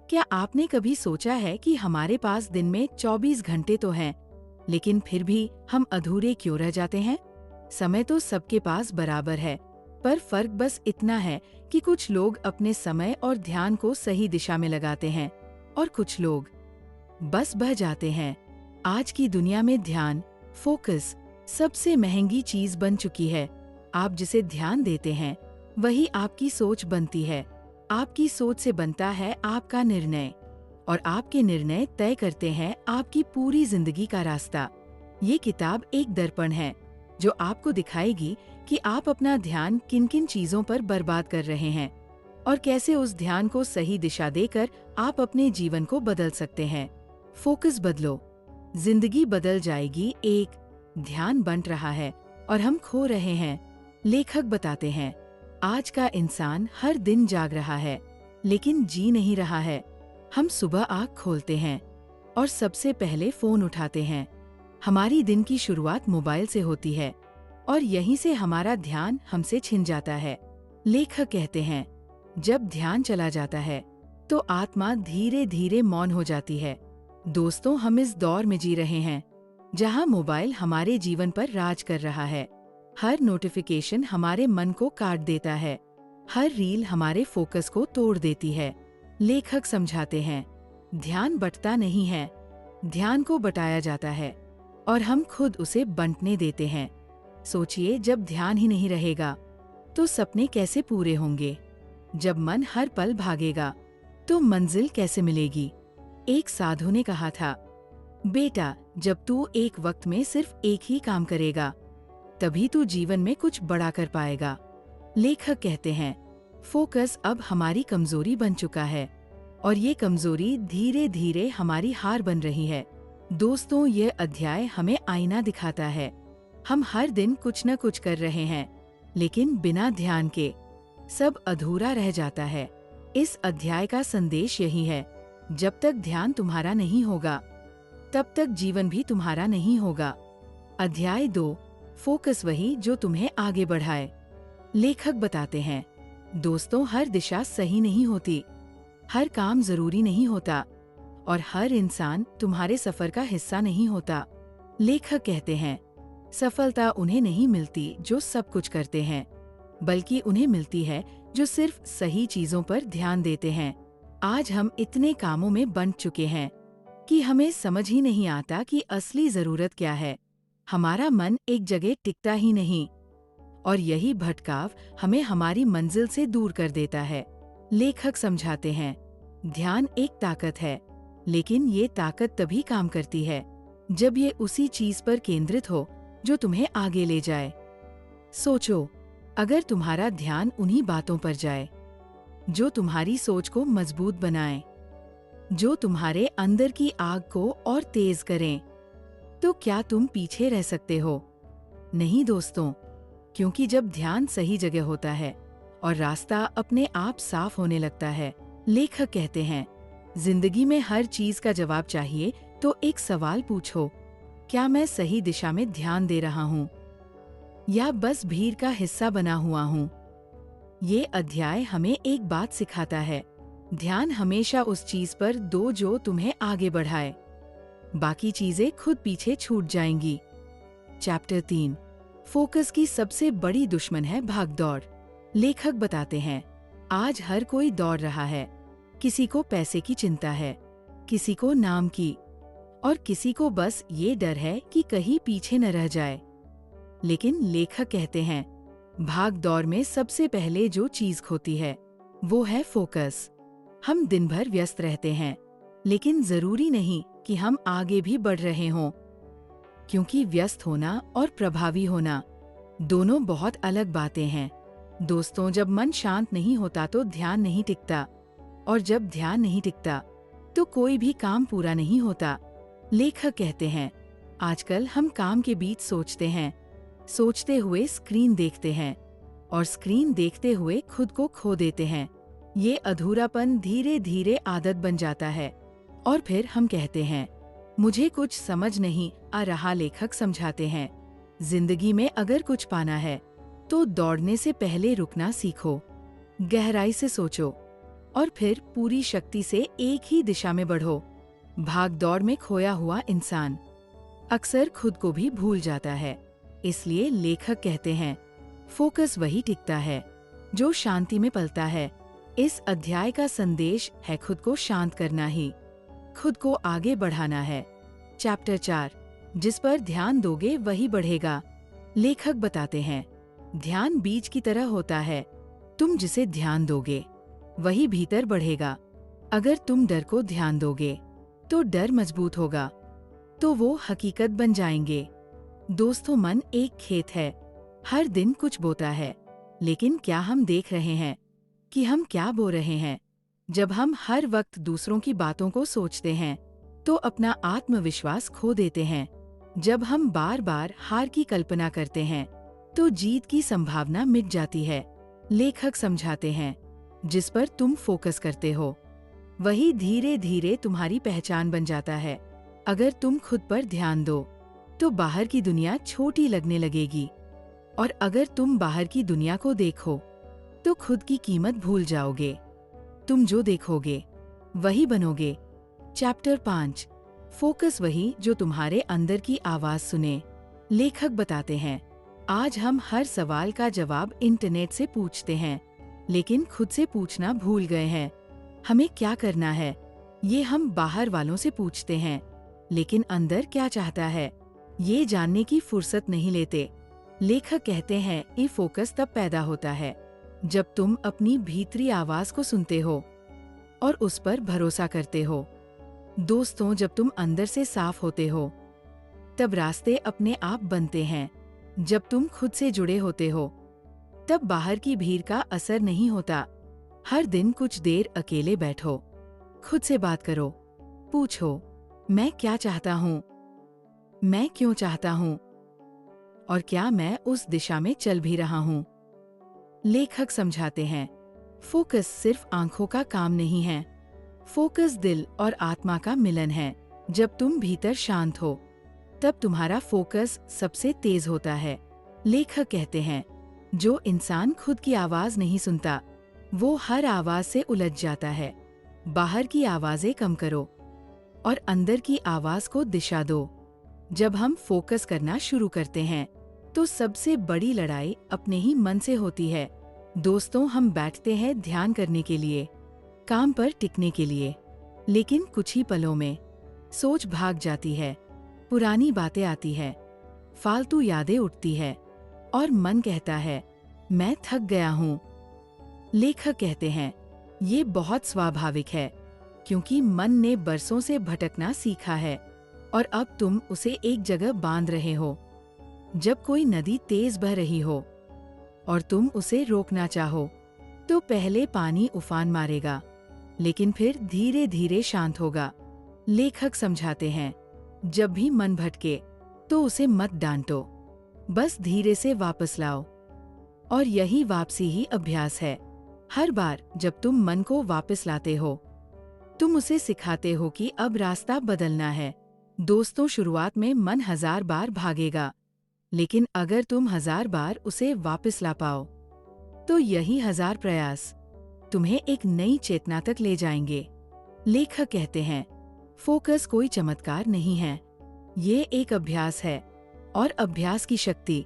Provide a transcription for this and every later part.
क्या आपने कभी सोचा है कि हमारे पास दिन में 24 घंटे तो हैं, लेकिन फिर भी हम अधूरे क्यों रह जाते हैं? समय तो सबके पास बराबर है, पर फर्क बस इतना है कि कुछ लोग अपने समय और ध्यान को सही दिशा में लगाते हैं और कुछ लोग बस बह जाते हैं। आज की दुनिया में ध्यान, फोकस सबसे महंगी चीज बन चुकी है। आप जिसे ध्यान देते हैं, वही आपकी सोच बनती है। आपकी सोच से बनता है आपका निर्णय, और आपके निर्णय तय करते हैं आपकी पूरी जिंदगी का रास्ता। ये किताब एक दर्पण है जो आपको दिखाएगी कि आप अपना ध्यान किन किन चीजों पर बर्बाद कर रहे हैं और कैसे उस ध्यान को सही दिशा देकर आप अपने जीवन को बदल सकते हैं। फोकस बदलो, जिंदगी बदल जाएगी। एक ध्यान बंट रहा है और हम खो रहे हैं। लेखक बताते हैं, आज का इंसान हर दिन जाग रहा है लेकिन जी नहीं रहा है। हम सुबह आँख खोलते हैं और सबसे पहले फोन उठाते हैं। हमारी दिन की शुरुआत मोबाइल से होती है और यहीं से हमारा ध्यान हमसे छिन जाता है। लेखक कहते हैं, जब ध्यान चला जाता है तो आत्मा धीरे धीरे मौन हो जाती है। दोस्तों, हम इस दौर में जी रहे हैं जहां मोबाइल हमारे जीवन पर राज कर रहा है। हर नोटिफिकेशन हमारे मन को काट देता है, हर रील हमारे फोकस को तोड़ देती है। लेखक समझाते हैं, ध्यान बंटता नहीं है, ध्यान को बटाया जाता है और हम खुद उसे बंटने देते हैं। सोचिए, जब ध्यान ही नहीं रहेगा तो सपने कैसे पूरे होंगे? जब मन हर पल भागेगा तो मंजिल कैसे मिलेगी? एक साधु ने कहा था, बेटा, जब तू एक वक्त में सिर्फ एक ही काम करेगा तभी तू जीवन में कुछ बड़ा कर पाएगा। लेखक कहते हैं, फोकस अब हमारी कमजोरी बन चुका है और ये कमजोरी धीरे धीरे हमारी हार बन रही है। दोस्तों, ये अध्याय हमें आईना दिखाता है। हम हर दिन कुछ न कुछ कर रहे हैं, लेकिन बिना ध्यान के सब अधूरा रह जाता है। इस अध्याय का संदेश यही है, जब तक ध्यान तुम्हारा नहीं होगा तब तक जीवन भी तुम्हारा नहीं होगा। अध्याय 2, फोकस वही जो तुम्हें आगे बढ़ाए। लेखक बताते हैं, दोस्तों, हर दिशा सही नहीं होती, हर काम जरूरी नहीं होता और हर इंसान तुम्हारे सफर का हिस्सा नहीं होता। लेखक कहते हैं, सफलता उन्हें नहीं मिलती जो सब कुछ करते हैं, बल्कि उन्हें मिलती है जो सिर्फ सही चीजों पर ध्यान देते हैं। आज हम इतने कामों में बंट चुके हैं कि हमें समझ ही नहीं आता कि असली जरूरत क्या है। हमारा मन एक जगह टिकता ही नहीं और यही भटकाव हमें हमारी मंजिल से दूर कर देता है। लेखक समझाते हैं, ध्यान एक ताकत है, लेकिन ये ताकत तभी काम करती है जब ये उसी चीज पर केंद्रित हो जो तुम्हें आगे ले जाए। सोचो, अगर तुम्हारा ध्यान उन्हीं बातों पर जाए जो तुम्हारी सोच को मजबूत बनाएं, जो तुम्हारे अंदर की आग को और तेज करें, तो क्या तुम पीछे रह सकते हो? नहीं दोस्तों, क्योंकि जब ध्यान सही जगह होता है और रास्ता अपने आप साफ होने लगता है। लेखक कहते हैं, जिंदगी में हर चीज का जवाब चाहिए तो एक सवाल पूछो, क्या मैं सही दिशा में ध्यान दे रहा हूँ या बस भीड़ का हिस्सा बना हुआ हूँ? ये अध्याय हमें एक बात सिखाता है, ध्यान हमेशा उस चीज पर दो जो तुम्हें आगे बढ़ाए, बाकी चीजें खुद पीछे छूट जाएंगी। चैप्टर 3, फोकस की सबसे बड़ी दुश्मन है भागदौड़। लेखक बताते हैं, आज हर कोई दौड़ रहा है। किसी को पैसे की चिंता है, किसी को नाम की और किसी को बस ये डर है कि कहीं पीछे न रह जाए। लेकिन लेखक कहते हैं, भाग दौड़ में सबसे पहले जो चीज खोती है वो है फोकस। हम दिन भर व्यस्त रहते हैं, लेकिन जरूरी नहीं कि हम आगे भी बढ़ रहे हों, क्योंकि व्यस्त होना और प्रभावी होना दोनों बहुत अलग बातें हैं। दोस्तों, जब मन शांत नहीं होता तो ध्यान नहीं टिकता और जब ध्यान नहीं टिकता तो कोई भी काम पूरा नहीं होता। लेखक कहते हैं, आजकल हम काम के बीच सोचते हैं, सोचते हुए स्क्रीन देखते हैं और स्क्रीन देखते हुए खुद को खो देते हैं। ये अधूरापन धीरे धीरे आदत बन जाता है और फिर हम कहते हैं, मुझे कुछ समझ नहीं आ रहा। लेखक समझाते हैं, जिंदगी में अगर कुछ पाना है तो दौड़ने से पहले रुकना सीखो, गहराई से सोचो और फिर पूरी शक्ति से एक ही दिशा में बढ़ो। भाग दौड़ में खोया हुआ इंसान अक्सर खुद को भी भूल जाता है। इसलिए लेखक कहते हैं, फोकस वही टिकता है जो शांति में पलता है। इस अध्याय का संदेश है खुद को शांत करना ही खुद को आगे बढ़ाना है। चैप्टर 4, जिस पर ध्यान दोगे वही बढ़ेगा। लेखक बताते हैं, ध्यान बीज की तरह होता है। तुम जिसे ध्यान दोगे वही भीतर बढ़ेगा। अगर तुम डर को ध्यान दोगे तो डर मजबूत होगा, तो वो हकीकत बन जाएंगे। दोस्तों, मन एक खेत है, हर दिन कुछ बोता है, लेकिन क्या हम देख रहे हैं कि हम क्या बो रहे हैं? जब हम हर वक्त दूसरों की बातों को सोचते हैं तो अपना आत्मविश्वास खो देते हैं। जब हम बार बार हार की कल्पना करते हैं तो जीत की संभावना मिट जाती है। लेखक समझाते हैं, जिस पर तुम फोकस करते हो वही धीरे धीरे तुम्हारी पहचान बन जाता है। अगर तुम खुद पर ध्यान दो तो बाहर की दुनिया छोटी लगने लगेगी, और अगर तुम बाहर की दुनिया को देखो तो खुद की कीमत भूल जाओगे। तुम जो देखोगे वही बनोगे। चैप्टर 5, फोकस वही जो तुम्हारे अंदर की आवाज सुने। लेखक बताते हैं, आज हम हर सवाल का जवाब इंटरनेट से पूछते हैं, लेकिन खुद से पूछना भूल गए हैं। हमें क्या करना है ये हम बाहर वालों से पूछते हैं, लेकिन अंदर क्या चाहता है ये जानने की फुर्सत नहीं लेते। लेखक कहते हैं, ये फोकस तब पैदा होता है जब तुम अपनी भीतरी आवाज को सुनते हो और उस पर भरोसा करते हो। दोस्तों, जब तुम अंदर से साफ होते हो तब रास्ते अपने आप बनते हैं। जब तुम खुद से जुड़े होते हो तब बाहर की भीड़ का असर नहीं होता। हर दिन कुछ देर अकेले बैठो, खुद से बात करो, पूछो, मैं क्या चाहता हूँ, मैं क्यों चाहता हूँ, और क्या मैं उस दिशा में चल भी रहा हूँ। लेखक समझाते हैं, फोकस सिर्फ आंखों का काम नहीं है, फोकस दिल और आत्मा का मिलन है। जब तुम भीतर शांत हो तब तुम्हारा फोकस सबसे तेज होता है। लेखक कहते हैं, जो इंसान खुद की आवाज नहीं सुनता वो हर आवाज से उलझ जाता है। बाहर की आवाजें कम करो और अंदर की आवाज को दिशा दो। जब हम फोकस करना शुरू करते हैं तो सबसे बड़ी लड़ाई अपने ही मन से होती है। दोस्तों, हम बैठते हैं ध्यान करने के लिए, काम पर टिकने के लिए, लेकिन कुछ ही पलों में सोच भाग जाती है, पुरानी बातें आती है, फालतू यादें उठती है और मन कहता है, मैं थक गया हूँ। लेखक कहते हैं, ये बहुत स्वाभाविक है, क्योंकि मन ने बरसों से भटकना सीखा है और अब तुम उसे एक जगह बांध रहे हो। जब कोई नदी तेज बह रही हो और तुम उसे रोकना चाहो तो पहले पानी उफान मारेगा, लेकिन फिर धीरे धीरे शांत होगा। लेखक समझाते हैं, जब भी मन भटके तो उसे मत डांटो, बस धीरे से वापस लाओ, और यही वापसी ही अभ्यास है। हर बार जब तुम मन को वापस लाते हो तुम उसे सिखाते हो कि अब रास्ता बदलना है। दोस्तों, शुरुआत में मन 1000 बार भागेगा, लेकिन अगर तुम 1000 बार उसे वापस ला पाओ तो यही 1000 प्रयास तुम्हें एक नई चेतना तक ले जाएंगे। लेखक कहते हैं, फोकस कोई चमत्कार नहीं है, ये एक अभ्यास है, और अभ्यास की शक्ति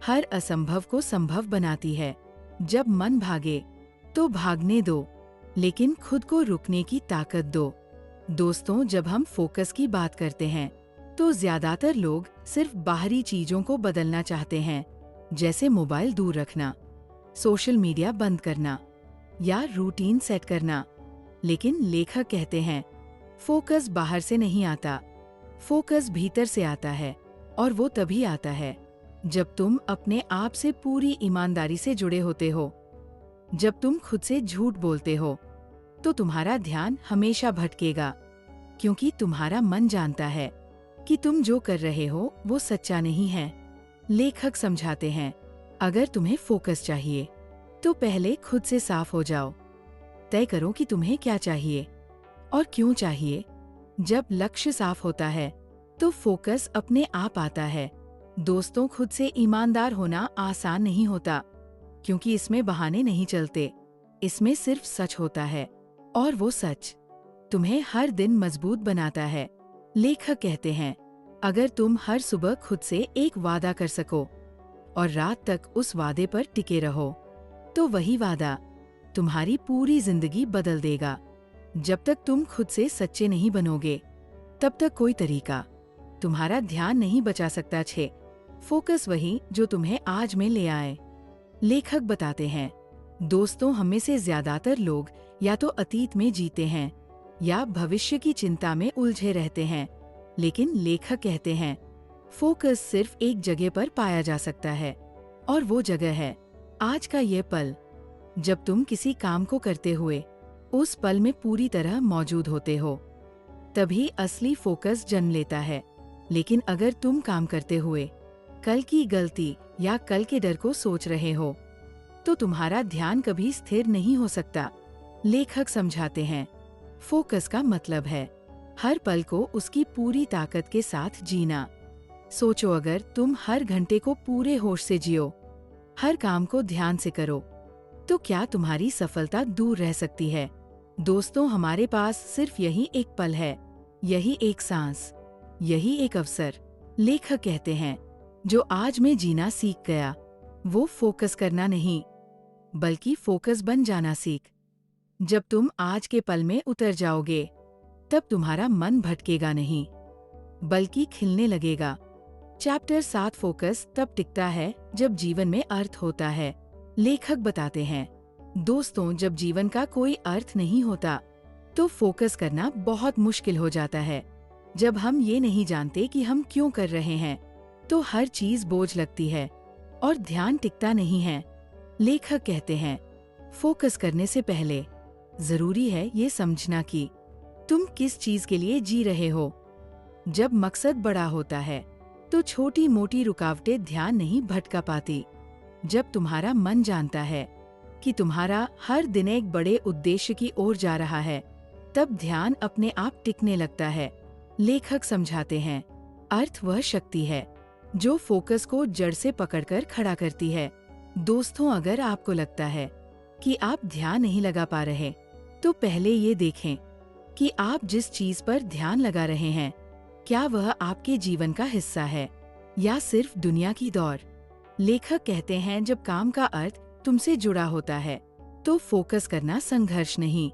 हर असंभव को संभव बनाती है। जब मन भागे तो भागने दो, लेकिन खुद को रुकने की ताकत दो। दोस्तों, जब हम फोकस की बात करते हैं तो ज्यादातर लोग सिर्फ बाहरी चीजों को बदलना चाहते हैं, जैसे मोबाइल दूर रखना, सोशल मीडिया बंद करना या रूटीन सेट करना। लेकिन लेखक कहते हैं, फोकस बाहर से नहीं आता, फोकस भीतर से आता है, और वो तभी आता है जब तुम अपने आप से पूरी ईमानदारी से जुड़े होते हो। जब तुम खुद से झूठ बोलते हो तो तुम्हारा ध्यान हमेशा भटकेगा, क्योंकि तुम्हारा मन जानता है कि तुम जो कर रहे हो वो सच्चा नहीं है। लेखक समझाते हैं, अगर तुम्हें फोकस चाहिए तो पहले खुद से साफ हो जाओ। तय करो कि तुम्हें क्या चाहिए और क्यों चाहिए। जब लक्ष्य साफ होता है तो फोकस अपने आप आता है। दोस्तों, खुद से ईमानदार होना आसान नहीं होता, क्योंकि इसमें बहाने नहीं चलते, इसमें सिर्फ सच होता है। और वो सच तुम्हें हर दिन मजबूत बनाता है। लेखक कहते हैं, अगर तुम हर सुबह खुद से एक वादा कर सको और रात तक उस वादे पर टिके रहो, तो वही वादा तुम्हारी पूरी जिंदगी बदल देगा। जब तक तुम खुद से सच्चे नहीं बनोगे, तब तक कोई तरीका तुम्हारा ध्यान नहीं बचा सकता। फोकस वही जो तुम्हें आज में ले आए। लेखक बताते हैं, दोस्तों, हम में से ज्यादातर लोग या तो अतीत में जीते हैं या भविष्य की चिंता में उलझे रहते हैं। लेकिन लेखक कहते हैं, फोकस सिर्फ एक जगह पर पाया जा सकता है, और वो जगह है आज का ये पल। जब तुम किसी काम को करते हुए उस पल में पूरी तरह मौजूद होते हो, तभी असली फोकस जन्म लेता है। लेकिन अगर तुम काम करते हुए कल की गलती या कल के डर को सोच रहे हो, तो तुम्हारा ध्यान कभी स्थिर नहीं हो सकता। लेखक समझाते हैं, फोकस का मतलब है हर पल को उसकी पूरी ताकत के साथ जीना। सोचो, अगर तुम हर घंटे को पूरे होश से जियो, हर काम को ध्यान से करो, तो क्या तुम्हारी सफलता दूर रह सकती है? दोस्तों, हमारे पास सिर्फ यही एक पल है, यही एक सांस, यही एक अवसर। लेखक कहते हैं, जो आज में जीना सीख गया, वो फोकस करना नहीं, बल्कि फोकस बन जाना सीख। जब तुम आज के पल में उतर जाओगे, तब तुम्हारा मन भटकेगा नहीं, बल्कि खिलने लगेगा। चैप्टर 7, फोकस तब टिकता है जब जीवन में अर्थ होता है। लेखक बताते हैं, दोस्तों, जब जीवन का कोई अर्थ नहीं होता, तो फोकस करना बहुत मुश्किल हो जाता है। जब हम ये नहीं जानते कि हम क्यों कर रहे हैं, तो हर चीज बोझ लगती है और ध्यान टिकता नहीं है। लेखक कहते हैं, फोकस करने से पहले जरूरी है ये समझना कि तुम किस चीज के लिए जी रहे हो। जब मकसद बड़ा होता है, तो छोटी मोटी रुकावटें ध्यान नहीं भटका पाती। जब तुम्हारा मन जानता है कि तुम्हारा हर दिन एक बड़े उद्देश्य की ओर जा रहा है, तब ध्यान अपने आप टिकने लगता है। लेखक समझाते हैं, अर्थ वह शक्ति है जो फोकस को जड़ से पकड़कर खड़ा करती है। दोस्तों, अगर आपको लगता है कि आप ध्यान नहीं लगा पा रहे, तो पहले ये देखें कि आप जिस चीज पर ध्यान लगा रहे हैं, क्या वह आपके जीवन का हिस्सा है या सिर्फ दुनिया की दौड़। लेखक कहते हैं, जब काम का अर्थ तुमसे जुड़ा होता है, तो फोकस करना संघर्ष नहीं,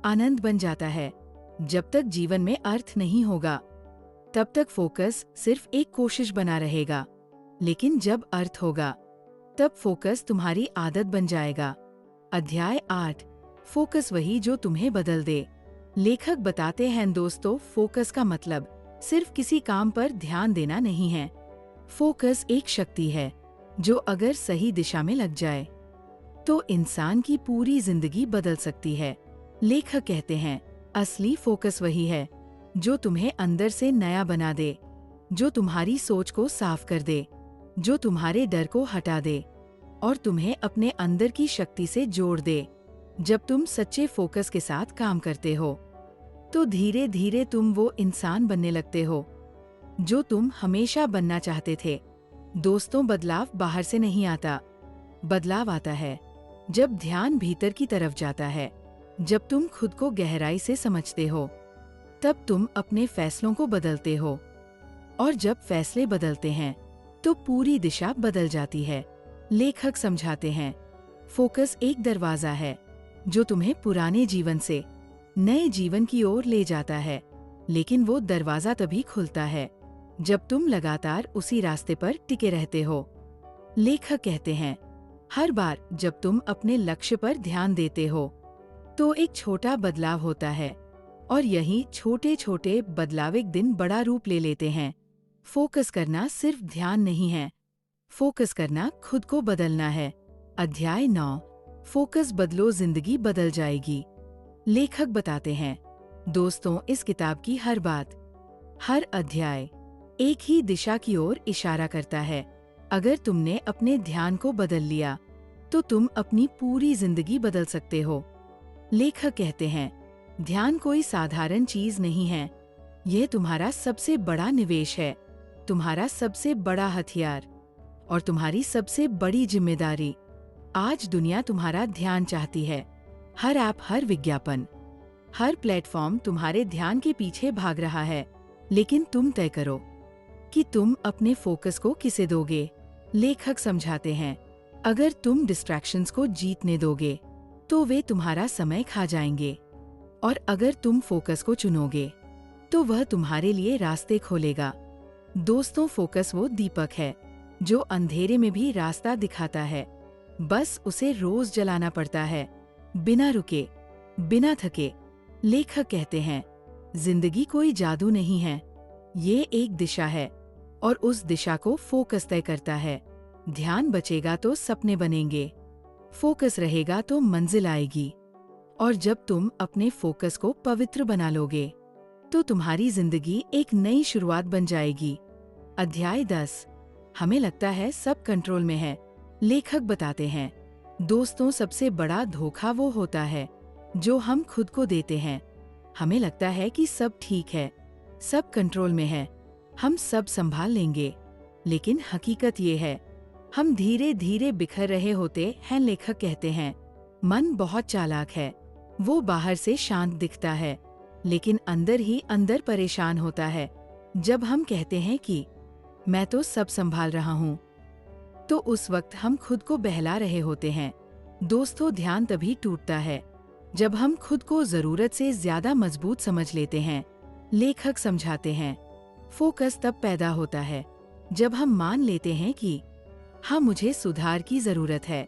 आनंद बन जाता है। जब तक जीवन में अर्थ नहीं होगा, तब तक फोकस सिर्फ एक कोशिश बना रहेगा। लेकिन जब अर्थ होगा, तब फोकस तुम्हारी आदत बन जाएगा। अध्याय 8, फोकस वही जो तुम्हें बदल दे। लेखक बताते हैं, दोस्तों, फोकस का मतलब सिर्फ किसी काम पर ध्यान देना नहीं है। फोकस एक शक्ति है जो अगर सही दिशा में लग जाए, तो इंसान की पूरी जिंदगी बदल सकती है। लेखक कहते हैं, असली फोकस वही है जो तुम्हें अंदर से नया बना दे, जो तुम्हारी सोच को साफ कर दे, जो तुम्हारे डर को हटा दे और तुम्हें अपने अंदर की शक्ति से जोड़ दे। जब तुम सच्चे फोकस के साथ काम करते हो, तो धीरे धीरे तुम वो इंसान बनने लगते हो जो तुम हमेशा बनना चाहते थे। दोस्तों, बदलाव बाहर से नहीं आता, बदलाव आता है जब ध्यान भीतर की तरफ जाता है। जब तुम खुद को गहराई से समझते हो, तब तुम अपने फैसलों को बदलते हो, और जब फैसले बदलते हैं, तो पूरी दिशा बदल जाती है। लेखक समझाते हैं, फोकस एक दरवाजा है जो तुम्हें पुराने जीवन से नए जीवन की ओर ले जाता है। लेकिन वो दरवाजा तभी खुलता है जब तुम लगातार उसी रास्ते पर टिके रहते हो। लेखक कहते हैं, हर बार जब तुम अपने लक्ष्य पर ध्यान देते हो, तो एक छोटा बदलाव होता है, और यही छोटे छोटे बदलाव एक दिन बड़ा रूप ले लेते हैं। फोकस करना सिर्फ ध्यान नहीं है, फोकस करना खुद को बदलना है। अध्याय 9, फोकस बदलो, जिंदगी बदल जाएगी। लेखक बताते हैं, दोस्तों, इस किताब की हर बात, हर अध्याय एक ही दिशा की ओर इशारा करता है। अगर तुमने अपने ध्यान को बदल लिया, तो तुम अपनी पूरी जिंदगी बदल सकते हो। लेखक कहते हैं, ध्यान कोई साधारण चीज नहीं है, यह तुम्हारा सबसे बड़ा निवेश है, तुम्हारा सबसे बड़ा हथियार और तुम्हारी सबसे बड़ी जिम्मेदारी। आज दुनिया तुम्हारा ध्यान चाहती है, हर ऐप, हर विज्ञापन, हर प्लेटफॉर्म तुम्हारे ध्यान के पीछे भाग रहा है, लेकिन तुम तय करो कि तुम अपने फोकस को किसे दोगे। लेखक समझाते हैं, अगर तुम डिस्ट्रैक्शंस को जीतने दोगे तो वे तुम्हारा समय खा जाएंगे, और अगर तुम फोकस को चुनोगे तो वह तुम्हारे लिए रास्ते खोलेगा। दोस्तों, फोकस वो दीपक है जो अंधेरे में भी रास्ता दिखाता है, बस उसे रोज जलाना पड़ता है, बिना रुके, बिना थके। लेखक कहते हैं, जिंदगी कोई जादू नहीं है, ये एक दिशा है और उस दिशा को फोकस तय करता है। ध्यान बचेगा तो सपने बनेंगे, फोकस रहेगा तो मंजिल आएगी। और जब तुम अपने फोकस को पवित्र बना लोगे तो तुम्हारी जिंदगी एक नई शुरुआत बन जाएगी। अध्याय 10। हमें लगता है सब कंट्रोल में है। लेखक बताते हैं, दोस्तों, सबसे बड़ा धोखा वो होता है जो हम खुद को देते हैं। हमें लगता है कि सब ठीक है, सब कंट्रोल में है, हम सब संभाल लेंगे, लेकिन हकीकत ये है हम धीरे धीरे बिखर रहे होते हैं। लेखक कहते हैं, मन बहुत चालाक है, वो बाहर से शांत दिखता है लेकिन अंदर ही अंदर परेशान होता है। जब हम कहते हैं कि मैं तो सब संभाल रहा हूँ, तो उस वक्त हम खुद को बहला रहे होते हैं। दोस्तों, ध्यान तभी टूटता है जब हम खुद को जरूरत से ज्यादा मजबूत समझ लेते हैं। लेखक समझाते हैं, फोकस तब पैदा होता है जब हम मान लेते हैं कि हाँ, मुझे सुधार की जरूरत है,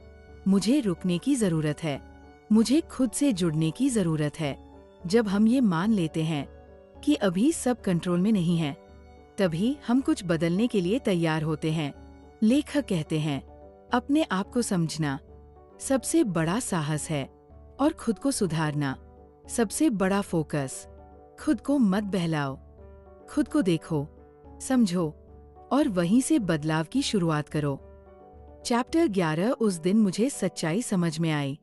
मुझे रुकने की जरूरत है, मुझे खुद से जुड़ने की जरूरत है। जब हम ये मान लेते हैं कि अभी सब कंट्रोल में नहीं है, तभी हम कुछ बदलने के लिए तैयार होते हैं। लेखक कहते हैं, अपने आप को समझना सबसे बड़ा साहस है और खुद को सुधारना सबसे बड़ा फोकस। खुद को मत बहलाओ, खुद को देखो, समझो और वहीं से बदलाव की शुरुआत करो। चैप्टर 11। उस दिन मुझे सच्चाई समझ में आई।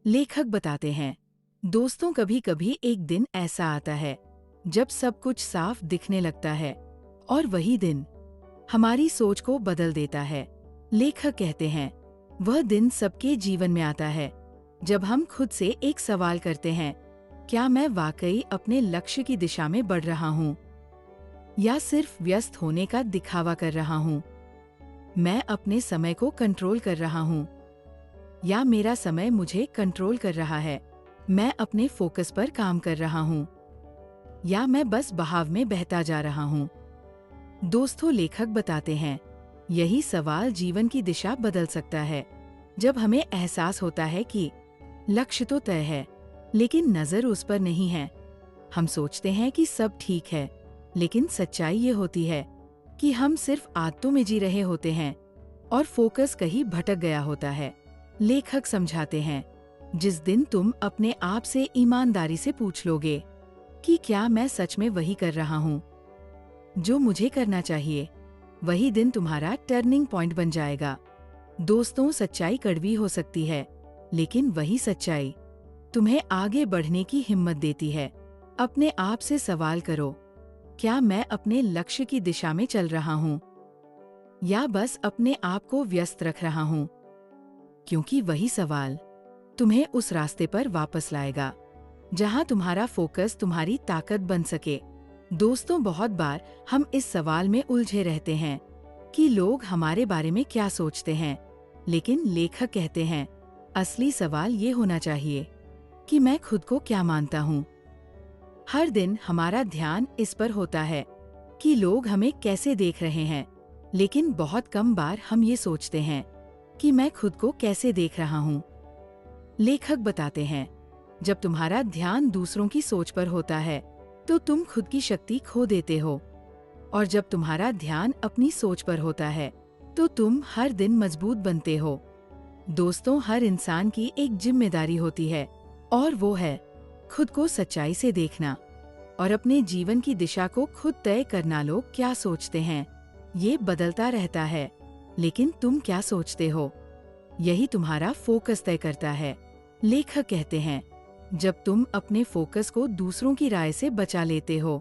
लेखक बताते हैं, दोस्तों, कभी कभी एक दिन ऐसा आता है जब सब कुछ साफ दिखने लगता है और वही दिन हमारी सोच को बदल देता है। लेखक कहते हैं, वह दिन सबके जीवन में आता है जब हम खुद से एक सवाल करते हैं, क्या मैं वाकई अपने लक्ष्य की दिशा में बढ़ रहा हूँ या सिर्फ व्यस्त होने का दिखावा कर रहा हूँ? मैं अपने समय को कंट्रोल कर रहा हूँ या मेरा समय मुझे कंट्रोल कर रहा है? मैं अपने फोकस पर काम कर रहा हूँ या मैं बस बहाव में बहता जा रहा हूँ? दोस्तों, लेखक बताते हैं, यही सवाल जीवन की दिशा बदल सकता है। जब हमें एहसास होता है कि लक्ष्य तो तय है लेकिन नजर उस पर नहीं है। हम सोचते हैं कि सब ठीक है, लेकिन सच्चाई ये होती है कि हम सिर्फ आदतों में जी रहे होते हैं और फोकस कहीं भटक गया होता है। लेखक समझाते हैं, जिस दिन तुम अपने आप से ईमानदारी से पूछ लोगे कि क्या मैं सच में वही कर रहा हूँ जो मुझे करना चाहिए, वही दिन तुम्हारा टर्निंग पॉइंट बन जाएगा। दोस्तों, सच्चाई कड़वी हो सकती है, लेकिन वही सच्चाई तुम्हें आगे बढ़ने की हिम्मत देती है। अपने आप से सवाल करो, क्या मैं अपने लक्ष्य की दिशा में चल रहा हूँ या बस अपने आप को व्यस्त रख रहा हूँ? क्योंकि वही सवाल तुम्हें उस रास्ते पर वापस लाएगा जहाँ तुम्हारा फोकस तुम्हारी ताकत बन सके। दोस्तों, बहुत बार हम इस सवाल में उलझे रहते हैं कि लोग हमारे बारे में क्या सोचते हैं, लेकिन लेखक कहते हैं, असली सवाल ये होना चाहिए कि मैं खुद को क्या मानता हूँ। हर दिन हमारा ध्यान इस पर होता है कि लोग हमें कैसे देख रहे हैं, लेकिन बहुत कम बार हम ये सोचते हैं कि मैं खुद को कैसे देख रहा हूँ। लेखक बताते हैं, जब तुम्हारा ध्यान दूसरों की सोच पर होता है तो तुम खुद की शक्ति खो देते हो, और जब तुम्हारा ध्यान अपनी सोच पर होता है तो तुम हर दिन मजबूत बनते हो। दोस्तों, हर इंसान की एक जिम्मेदारी होती है और वो है खुद को सच्चाई से देखना और अपने जीवन की दिशा को खुद तय करना। लोग क्या सोचते हैं ये बदलता रहता है, लेकिन तुम क्या सोचते हो यही तुम्हारा फोकस तय करता है। लेखक कहते हैं, जब तुम अपने फोकस को दूसरों की राय से बचा लेते हो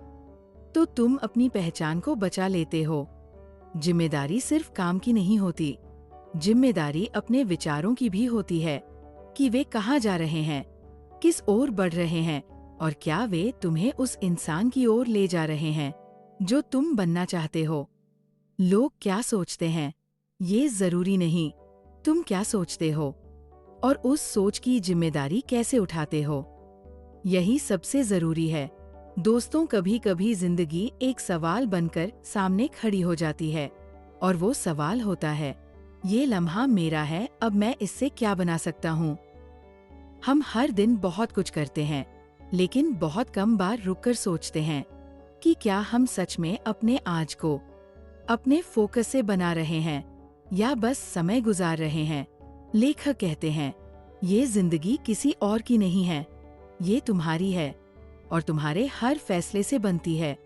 तो तुम अपनी पहचान को बचा लेते हो। जिम्मेदारी सिर्फ काम की नहीं होती, जिम्मेदारी अपने विचारों की भी होती है कि वे कहाँ जा रहे हैं, किस ओर बढ़ रहे हैं और क्या वे तुम्हें उस इंसान की ओर ले जा रहे हैं जो तुम बनना चाहते हो? लोग क्या सोचते हैं, ये जरूरी नहीं, तुम क्या सोचते हो और उस सोच की जिम्मेदारी कैसे उठाते हो, यही सबसे जरूरी है। दोस्तों, कभी कभी जिंदगी एक सवाल बनकर सामने खड़ी हो जाती है और वो सवाल होता है, ये लम्हा मेरा है, अब मैं इससे क्या बना सकता हूँ। हम हर दिन बहुत कुछ करते हैं, लेकिन बहुत कम बार रुककर सोचते हैं कि क्या हम सच में अपने आज को अपने फोकस से बना रहे हैं या बस समय गुजार रहे हैं। लेखक कहते हैं, ये जिंदगी किसी और की नहीं है, ये तुम्हारी है और तुम्हारे हर फैसले से बनती है,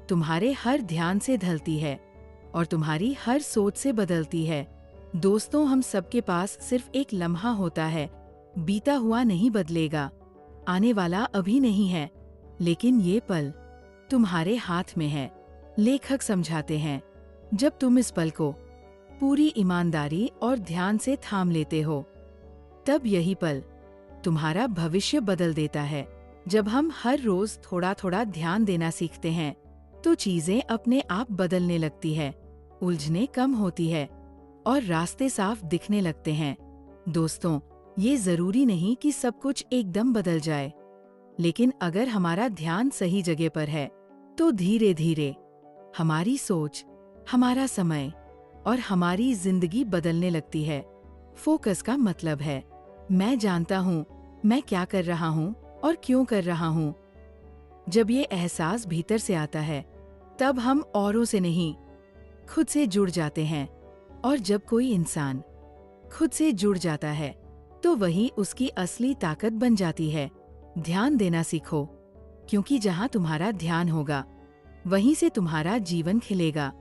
तुम्हारे हर ध्यान से ढलती है और तुम्हारी हर सोच से बदलती है। दोस्तों, हम सबके पास सिर्फ एक लम्हा होता है, बीता हुआ नहीं बदलेगा, आने वाला अभी नहीं है, लेकिन ये पल तुम्हारे हाथ में है। लेखक समझाते हैं, जब तुम इस पल को पूरी ईमानदारी और ध्यान से थाम लेते हो, तब यही पल तुम्हारा भविष्य बदल देता है। जब हम हर रोज थोड़ा थोड़ा ध्यान देना सीखते हैं, तो चीजें अपने आप बदलने लगती है, उलझने कम होती है और रास्ते साफ दिखने लगते हैं। दोस्तों, ये जरूरी नहीं कि सब कुछ एकदम बदल जाए, लेकिन अगर हमारा ध्यान सही जगह पर है, तो धीरे धीरे हमारी सोच, हमारा समय और हमारी जिंदगी बदलने लगती है। फोकस का मतलब है, मैं जानता हूँ मैं क्या कर रहा हूँ और क्यों कर रहा हूँ। जब ये एहसास भीतर से आता है, तब हम औरों से नहीं, खुद से जुड़ जाते हैं। और जब कोई इंसान खुद से जुड़ जाता है, तो वही उसकी असली ताकत बन जाती है। ध्यान देना सीखो, क्योंकि जहाँ तुम्हारा ध्यान होगा, वहीं से तुम्हारा जीवन खिलेगा।